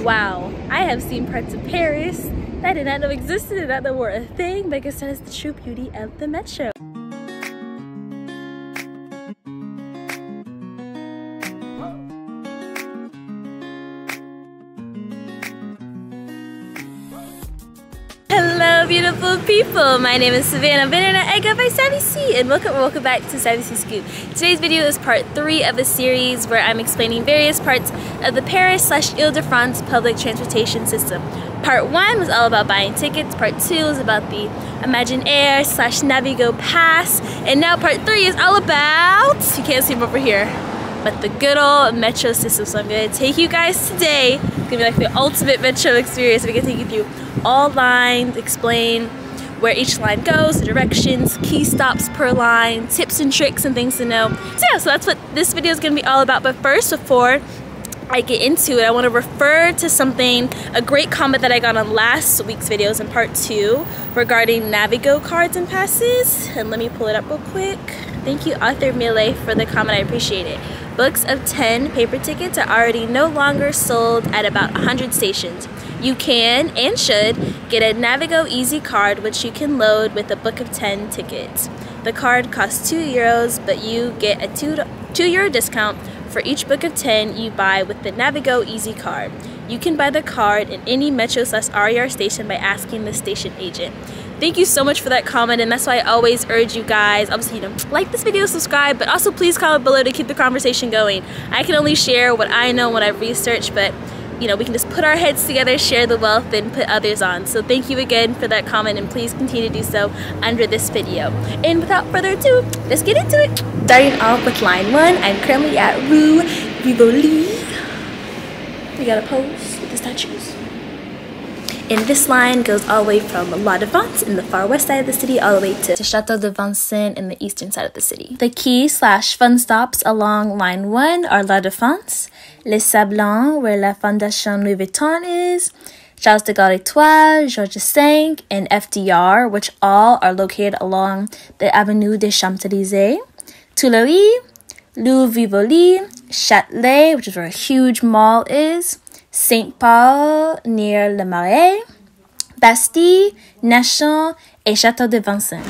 Wow, I have seen parts of Paris that I did not know existed and not know were a thing, but I guess that is the true beauty of the metro. Hello beautiful people, my name is Savannah Banana Egg by Seven Bis, and welcome back to Seven Bis Scoop. Today's video is part 3 of a series where I'm explaining various parts of the Paris/Ile-de-France public transportation system. Part 1 was all about buying tickets, part 2 was about the Imaginaire/Navigo pass, and now part 3 is all about, you can't see them over here, but the good old metro system. So I'm going to take you guys today, it's going to be like the ultimate metro experience. We're going to take you through all lines, explain where each line goes, the directions, key stops per line, tips and tricks and things to know. So yeah, so that's what this video is going to be all about. But first, before I get into it, I want to refer to something, a great comment that I got on last week's videos in part 2 regarding Navigo cards and passes. And let me pull it up real quick. Thank you, Author Mille, for the comment. I appreciate it. Books of 10 paper tickets are already no longer sold at about 100 stations. You can and should get a Navigo Easy card, which you can load with a book of 10 tickets. The card costs €2, but you get a €2 discount for each book of 10 you buy with the Navigo Easy card. You can buy the card in any Metro/RER station by asking the station agent. Thank you so much for that comment, and that's why I always urge you guys, obviously, like this video, subscribe, but also please comment below to keep the conversation going. I can only share what I know, what I've researched, but we can just put our heads together, share the wealth, and put others on. So thank you again for that comment, and please continue to do so under this video. And without further ado, let's get into it. Starting off with line 1, I'm currently at Rue Rivoli. We got a pose with the statues. And this line goes all the way from Ile-de-France in the far west side of the city all the way to Château de Vincennes in the eastern side of the city. The key/fun stops along line 1 are Ile-de-France, Les Sablons, where La Fondation Louis Vuitton is, Charles de Gaulle Étoile, Georges V, and FDR, which all are located along the Avenue des Champs-Élysées, Tuileries, Rue Rivoli, Châtelet, which is where a huge mall is, Saint Paul near Le Marais, Bastille, Nation, and Château de Vincennes.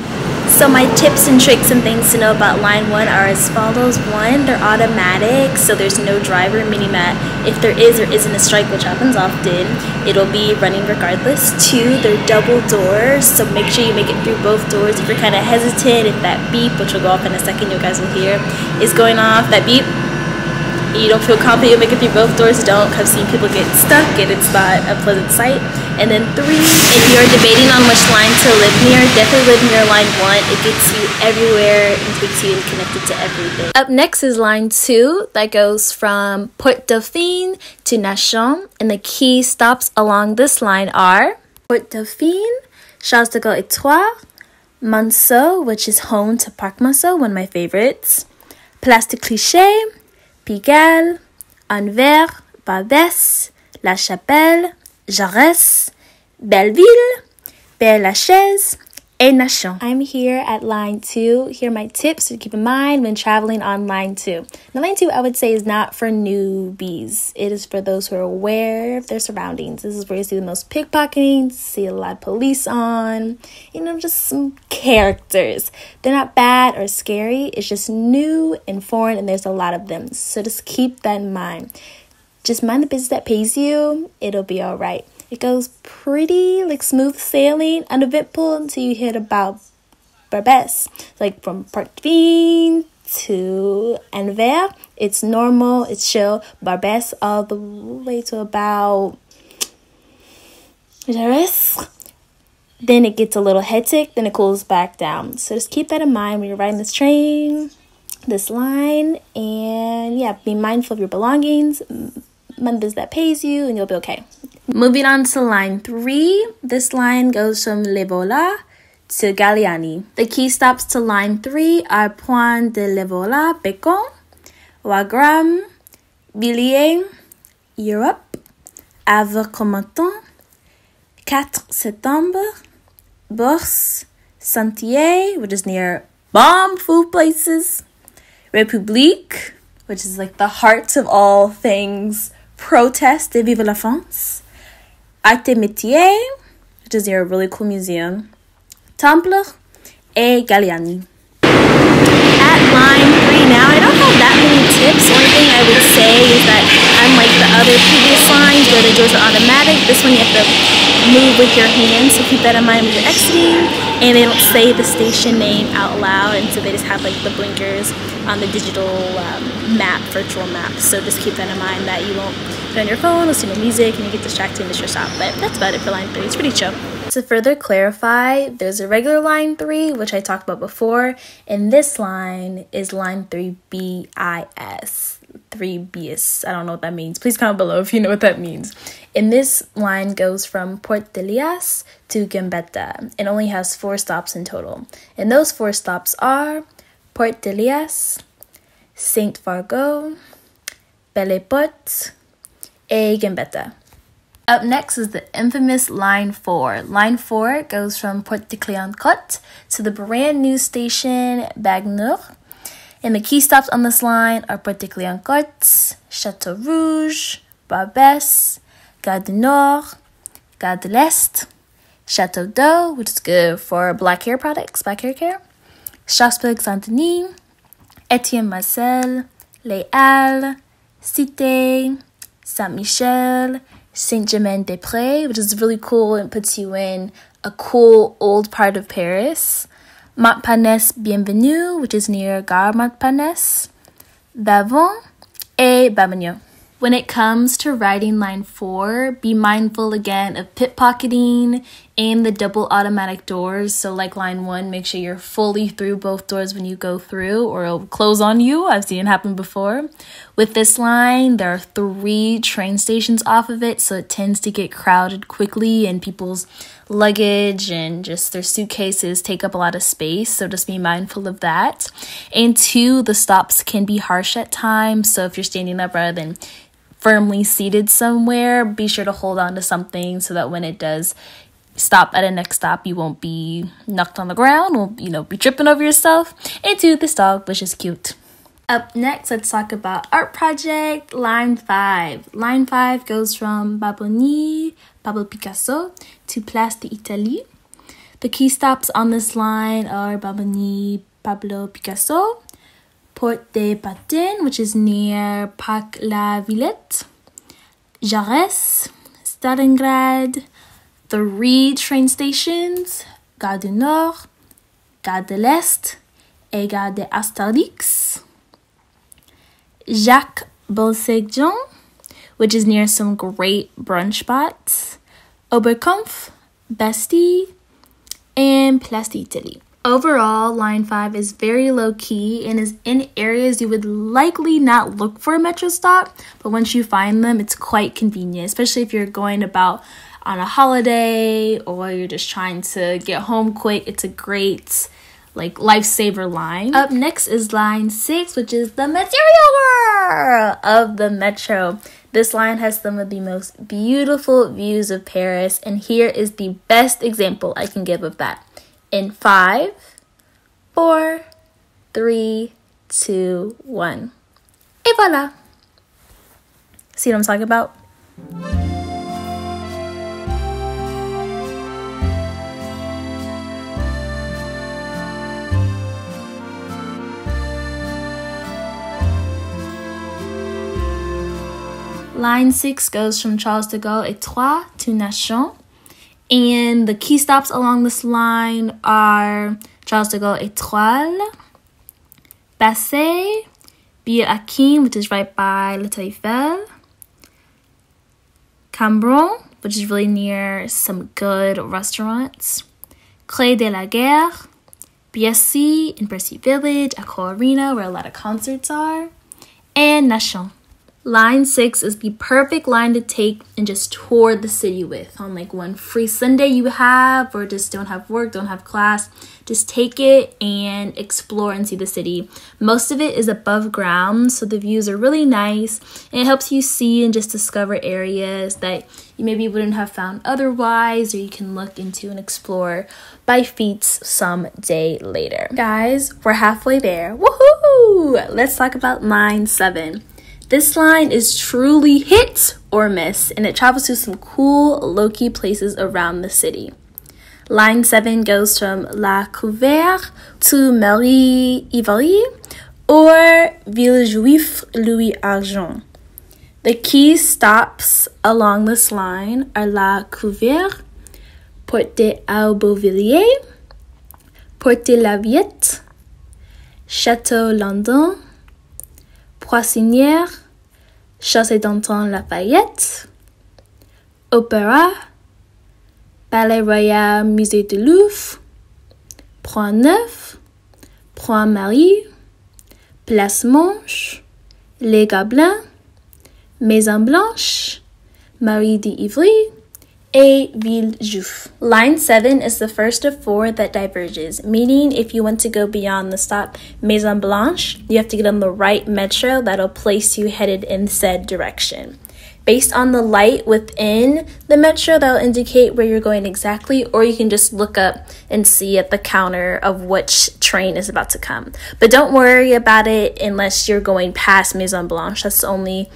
So my tips and tricks and things to know about line 1 are as follows. 1, they're automatic, so there's no driver, meaning that if there is or isn't a strike, which happens often, it'll be running regardless. 2, they're double doors, so make sure you make it through both doors. If you're kind of hesitant, if that beep, which will go off in a second, you guys will hear, is going off, that beep, you don't feel confident you'll make it through both doors, don't, because I've seen people get stuck and it's not a pleasant sight. And then 3, if you're debating on which line to live near, definitely live near line 1. It gets you everywhere and takes you connected to everything. Up next is line 2 that goes from Port Dauphine to Nation, and the key stops along this line are Port Dauphine, Charles de Gaulle Étoile, Monceau, which is home to Parc Monceau, one of my favorites, Place de Clichy, Pigalle, Anvers, Barbès, La Chapelle, Jarès, Belleville, Père-Lachaise, and Nation. I'm here at line 2. Here are my tips to keep in mind when traveling on line 2. Now, line 2, I would say, is not for newbies. It is for those who are aware of their surroundings. This is where you see the most pickpocketing, see a lot of police on, just some characters. They're not bad or scary. It's just new and foreign, and there's a lot of them. So just keep that in mind. Just mind the business that pays you. It'll be all right. It goes pretty smooth sailing, uneventful until you hit about Barbès. Like from Port Dauphine to Anvers, it's normal, it's chill. Barbès all the way to about Jarès. Then it gets a little hectic, then it cools back down. So just keep that in mind when you're riding this train, this line, and yeah, be mindful of your belongings. Members that pays you, and you'll be okay. Moving on to line 3, this line goes from Le Vola to Galliani. The key stops to line 3 are Point de Le Vola, Pécon, Wagram, Villiers, Europe, Havre-Cormonton, 4 Septembre, Bourse, Saint-Thier, which is near bomb food places, République, which is like the heart of all things Protest de Vive la France, Arte Métier, which is near a really cool museum, Temple, et Galliani. At line 3 now, I don't have that many tips. The only thing I would say is that unlike the other previous lines where the doors are automatic, this one you have to move with your hands, so keep that in mind when you're exiting. And they don't say the station name out loud, and so they just have like the blinkers on the digital virtual map. So just keep that in mind that you won't be on your phone, listen to music, and you get distracted and miss your stop. But that's about it for line 3. It's pretty chill. To further clarify, there's a regular line 3, which I talked about before, and this line is line 3 bis. 3 bis. I don't know what that means. Please comment below if you know what that means. And this line goes from Port d'Elias to Gambetta. It only has 4 stops in total. And those 4 stops are Port d'Elias, Saint-Fargeau, Belle-Époque, et Gambetta. Up next is the infamous line 4. Line 4 goes from Port de Cléancourt to the brand new station Bagneux. And the key stops on this line are Port de Cléancourt, Château Rouge, Barbès, Gare du Nord, Gare de l'Est, Château d'Eau, which is good for black hair products, black hair care, Strasbourg Saint-Denis, Etienne Marcel, Les Halles, Cité, Saint-Michel, Saint-Germain-des-Prés, which is really cool and puts you in a cool old part of Paris. Montparnasse Bienvenue, which is near Gare Montparnasse, Bavon, et Babignon. When it comes to riding line 4, be mindful again of pickpocketing and the double automatic doors. So like line 1, make sure you're fully through both doors when you go through or it'll close on you. I've seen it happen before. With this line, there are 3 train stations off of it, so it tends to get crowded quickly and people's luggage and just their suitcases take up a lot of space, so just be mindful of that. And 2, the stops can be harsh at times, so if you're standing up rather than firmly seated somewhere, be sure to hold on to something so that when it does stop at a next stop, you won't be knocked on the ground or, be tripping over yourself. And 2, this dog, which is cute. Up next, let's talk about art project, line 5. Line 5 goes from Baboni, Pablo Picasso, to Place d'Italie. The key stops on this line are Baboni, Pablo Picasso, Porte des Patins, which is near Parc La Villette, Jarès, Stalingrad, 3 train stations, Gare du Nord, Gare de l'Est, et Gare de Astérix, Jacques Bolsegjean, which is near some great brunch spots, Oberkampf, Bastille, and Place d'Italie. Overall, line 5 is very low-key and is in areas you would likely not look for a metro stop, but once you find them, it's quite convenient, especially if you're going about on a holiday or you're just trying to get home quick. It's a great lifesaver line. Up next is line 6, which is the material of the metro. This line has some of the most beautiful views of Paris, and here is the best example I can give of that. In 5, 4, 3, 2, 1. Et voilà. See what I'm talking about? Line 6 goes from Charles de Gaulle et 3 to Nation. And the key stops along this line are Charles de Gaulle Étoile, Passé, Bir-Hakeim, which is right by Le Eiffel, Cambron, which is really near some good restaurants, Clé de la Guerre, Bercy in Bercy Village, Accor Arena, where a lot of concerts are, and Nation. Line 6 is the perfect line to take and just tour the city with on one free Sunday you have, or just don't have work, don't have class. Just take it and explore and see the city. Most of it is above ground, so the views are really nice, and it helps you see and just discover areas that you maybe wouldn't have found otherwise, or you can look into and explore by feet some day later. Guys, we're halfway there. Woohoo! Let's talk about line 7. This line is truly hit or miss, and it travels to some cool, low-key places around the city. Line 7 goes from La Couverture to Marie-Ivory or Villejuif Louis-Argent. The key stops along this line are La Couverture, Porte des Aubervilliers, Porte la Viette, Château Landon, Poissonnière, Chaussée d'Anton Lafayette, Opéra, Palais Royal Musée du Louvre, Pont-Neuf, Pont-Marie, Place Monge, Les Gobelins, Maison Blanche, Marie d'Ivry, et Villejuif. Line 7 is the first of 4 that diverges, meaning if you want to go beyond the stop Maison Blanche, you have to get on the right metro that'll place you headed in said direction. Based on the light within the metro, that'll indicate where you're going exactly, or you can just look up and see at the counter of which train is about to come. But don't worry about it unless you're going past Maison Blanche. That's the only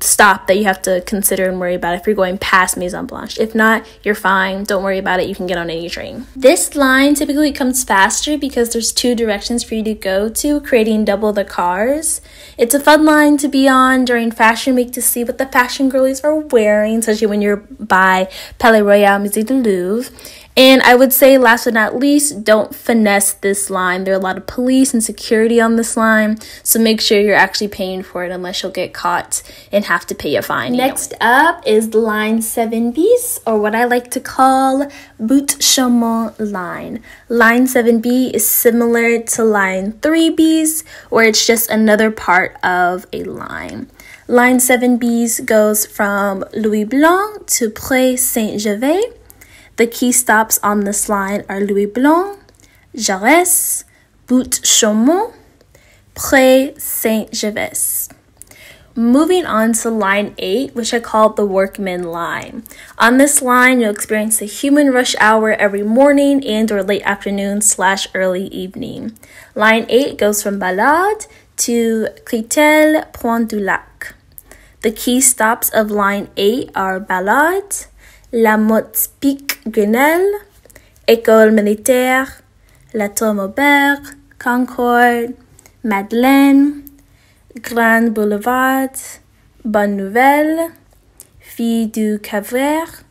stop that you have to consider and worry about if you're going past Maison Blanche. If not, you're fine. Don't worry about it. You can get on any train. This line typically comes faster because there's 2 directions for you to go to, creating double the cars. It's a fun line to be on during Fashion Week to see what the fashion girlies are wearing, especially when you're by Palais Royal Musée du Louvre. And I would say, last but not least, don't finesse this line. There are a lot of police and security on this line, so make sure you're actually paying for it unless you'll get caught and have to pay a fine. Next up is the line 7 Bis, or what I like to call Bout Chaumont line. Line 7B is similar to line 3 Bis, where it's just another part of a line. Line 7 Bis goes from Louis Blanc to Pré Saint-Gervais. The key stops on this line are Louis Blanc, Jaurès, Bout Chaumont, Pré Saint-Gervais. Moving on to line 8, which I call the workman line. On this line, you'll experience the human rush hour every morning and or late afternoon / early evening. Line 8 goes from Ballade to Critel Point du Lac. The key stops of line 8 are Ballade, La Motte-Pic Grenelle, École Militaire, La Tour Maubert, Concorde, Madeleine, Grand Boulevard, Bonne Nouvelle, Fille du Calvaire,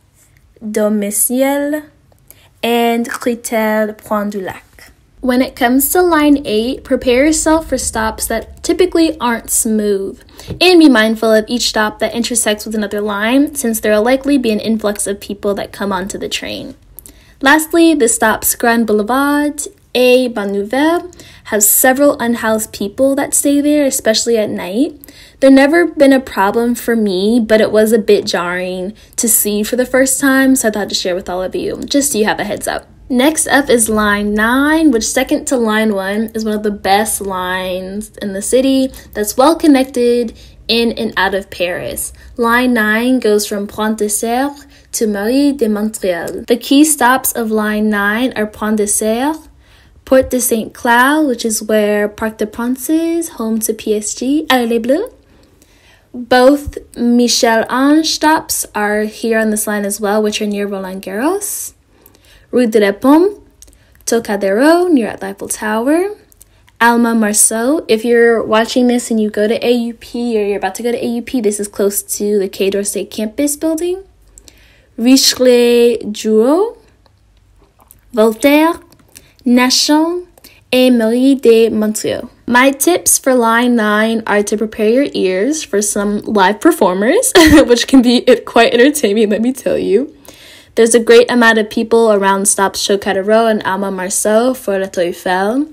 Domiciel, and Critel Point du Lac. When it comes to line 8, prepare yourself for stops that typically aren't smooth, and be mindful of each stop that intersects with another line, since there will likely be an influx of people that come onto the train. Lastly, the stops Grand Boulevard et Bonne Nouvelle have several unhoused people that stay there, especially at night. There never been a problem for me, but it was a bit jarring to see for the first time, so I thought to share with all of you, just so you have a heads up. Next up is line 9, which second to line 1 is one of the best lines in the city that's well connected in and out of Paris. Line 9 goes from Pont de Cercle to Marie de Montréal. The key stops of line 9 are Pont de Cercle, Porte de Saint-Cloud, which is where Parc des Princes, home to PSG, Allez les Bleus. Both Michel-Ange stops are here on this line as well, which are near Roland Garros. Rue de la Pomme, Trocadéro, near at the Eiffel Tower. Alma Marceau, if you're watching this and you go to AUP or you're about to go to AUP, this is close to the Quai d'Orsay campus building. Richelieu-Drouot, Voltaire, Nashon, and Marie de Montréal. My tips for line 9 are to prepare your ears for some live performers, which can be quite entertaining, let me tell you. There's a great amount of people around stops Trocadéro and Alma Marceau for La Tour Eiffel,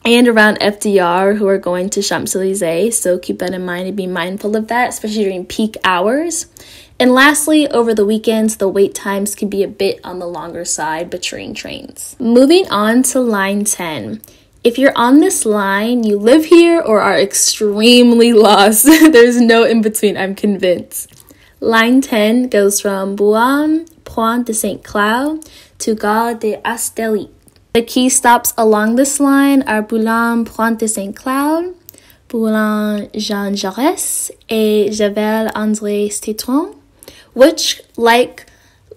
and around FDR who are going to Champs-Élysées, so keep that in mind and be mindful of that, especially during peak hours. And lastly, over the weekends, the wait times can be a bit on the longer side between trains. Moving on to line 10. If you're on this line, you live here or are extremely lost. There's no in between, I'm convinced. Line 10 goes from Boulogne, Point de Saint-Cloud to Gare des Astérix. The key stops along this line are Boulogne, Point de Saint-Cloud, Boulanger Jean Jaurès, et Javel André Stétron, which, like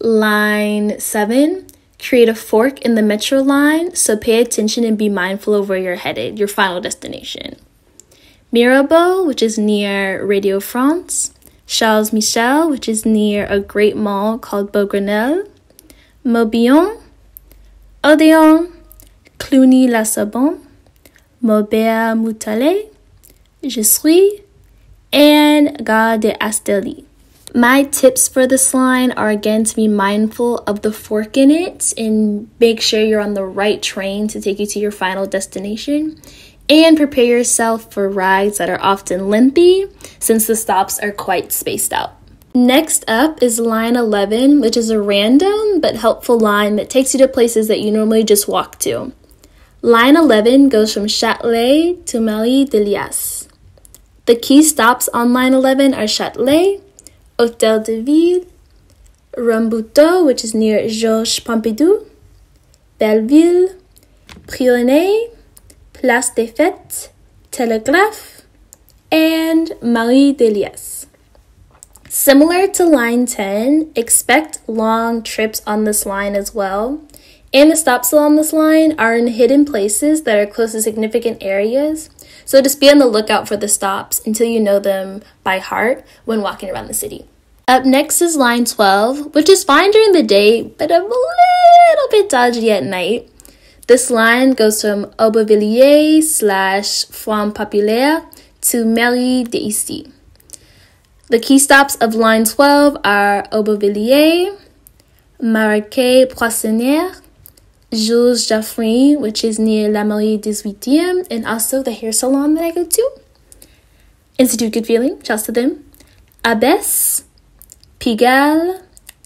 line 7, create a fork in the metro line, so pay attention and be mindful of where you're headed, your final destination. Mirabeau, which is near Ile-de-France. Charles Michel, which is near a great mall called Beaugrenelle. Mobillon, Odéon, Cluny-la-Sabon, Maubert-Moutelet, Je suis, and Gare de Astelli. My tips for this line are again to be mindful of the fork in it and make sure you're on the right train to take you to your final destination, and prepare yourself for rides that are often lengthy since the stops are quite spaced out. Next up is line 11, which is a random but helpful line that takes you to places that you normally just walk to. Line 11 goes from Châtelet to Marie-de-Lias. The key stops on line 11 are Châtelet, Hôtel de Ville, Rambuteau, which is near Georges Pompidou, Belleville, Prionnet, Place des Fêtes, Telegraphe, and Marie-de-Lias. Similar to line 10, expect long trips on this line as well. And the stops along this line are in hidden places that are close to significant areas. So just be on the lookout for the stops until you know them by heart when walking around the city. Up next is line 12, which is fine during the day, but a little bit dodgy at night. This line goes from Aubervilliers/Forum Populaire to Mairie d'Issy. The key stops of line 12 are Aubervilliers, Marquet-Poissonnière, Jules Jaffrine, which is near La Mairie 18e, and also the hair salon that I go to. Institut Good Feeling, shouts to them. Abbesse, Pigalle,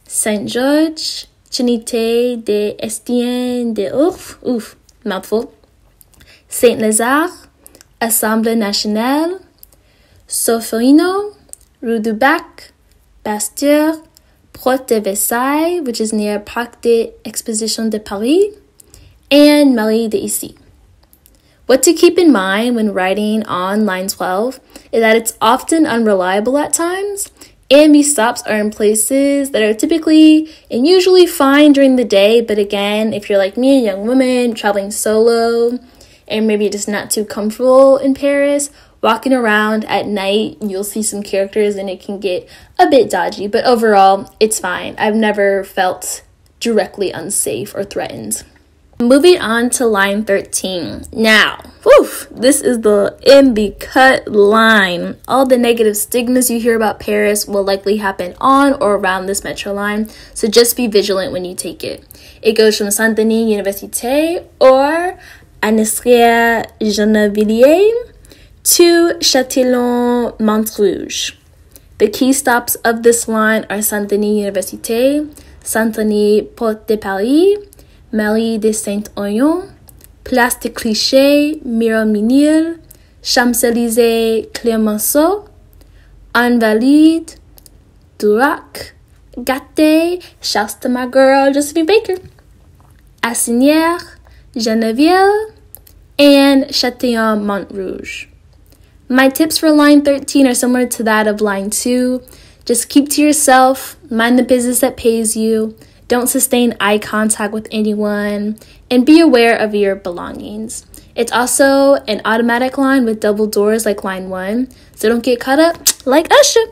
Saint-Georges, Trinité des Estiens de Ouf, mouthful. Saint-Lazare, Assemblée Nationale, Solferino, Rue du Bac, Pasteur, Porte de Versailles, which is near Parc des Expositions de Paris, and Marie d'Issy. What to keep in mind when riding on line 12 is that it's often unreliable at times, and these stops are in places that are typically and usually fine during the day, but again, if you're like me, a young woman traveling solo, and maybe just not too comfortable in Paris, walking around at night, you'll see some characters and it can get a bit dodgy, but overall, it's fine. I've never felt directly unsafe or threatened. Moving on to line 13. Now, this is the in the cut line. All the negative stigmas you hear about Paris will likely happen on or around this metro line, so just be vigilant when you take it. It goes from Saint-Denis Université or Anesria Gennevilliers to Châtillon-Montrouge. The key stops of this line are Saint-Denis Université, Saint-Denis Porte de Paris, Marie de Saint-Oyen, Place de Clichy, Miromesnil, Champs-Élysées, Clemenceau, Invalides, Durac, Gâté, shouts to my girl Josephine Baker, Asnières, Geneviève, and Châtillon-Montrouge. My tips for line 13 are similar to that of line 2. Just keep to yourself, mind the business that pays you, don't sustain eye contact with anyone, and be aware of your belongings. It's also an automatic line with double doors like line 1, so don't get caught up like Usher.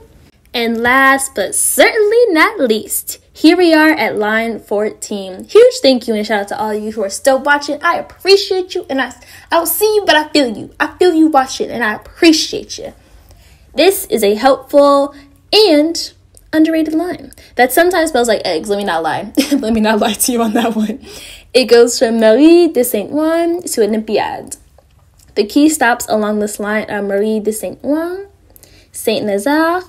And last but certainly not least, here we are at line 14. Huge thank you and shout out to all of you who are still watching. I appreciate you, and I don't see you, but I feel you. I feel you watching, and I appreciate you. This is a helpful and underrated line that sometimes smells like eggs. Let me not lie. Let me not lie to you on that one. It goes from Marie de Saint-Ouen to Olympiade. The key stops along this line are Marie de Saint-Ouen, Saint-Lazare,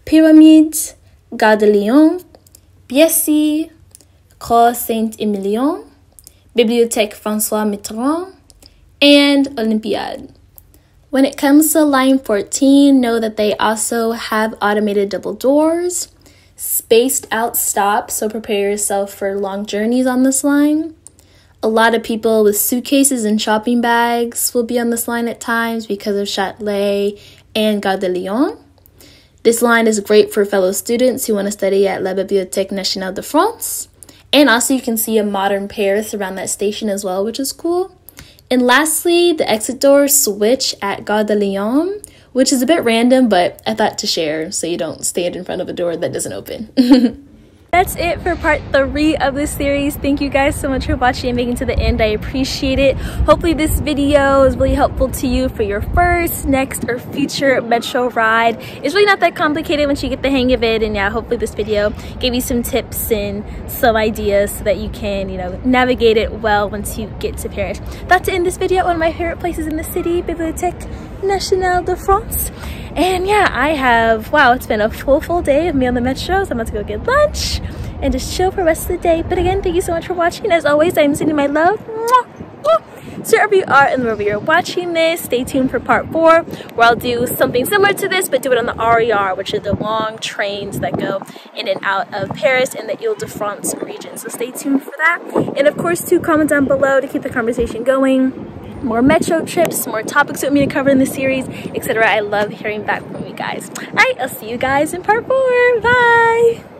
Pyramides, Gare de Lyon, Biessy, Croix Saint-Emilion, Bibliothèque François Mitterrand, and Olympiade. When it comes to line 14, know that they also have automated double doors, spaced out stops, so prepare yourself for long journeys on this line, A lot of people with suitcases and shopping bags will be on this line at times because of Châtelet and Gare de Lyon. This line is great for fellow students who want to study at La Bibliothèque Nationale de France. And also you can see a modern Paris around that station as well, which is cool. And lastly, the exit doors switch at Gare de Lyon, which is a bit random, but I thought to share so you don't stand in front of a door that doesn't open. That's it for part 3 of this series. Thank you guys so much for watching and making it to the end. I appreciate it. Hopefully this video is really helpful to you for your first, next, or future metro ride. It's really not that complicated once you get the hang of it. And yeah, hopefully this video gave you some tips and some ideas so that you can, navigate it well once you get to Paris. That's to end this video at one of my favorite places in the city, Bibliothèque Nationale de France. And yeah, wow, it's been a full day of me on the metro, so I'm about to go get lunch and just chill for the rest of the day. But again, thank you so much for watching. As always, I'm sending my love. So wherever you are and wherever you're watching this, stay tuned for part 4, where I'll do something similar to this, but do it on the RER, which are the long trains that go in and out of Paris and the Ile-de-France region. So stay tuned for that. And of course, do comment down below to keep the conversation going. More metro trips, more topics you want me to cover in the series, etc. I love hearing back from you guys. Alright, I'll see you guys in part 4. Bye!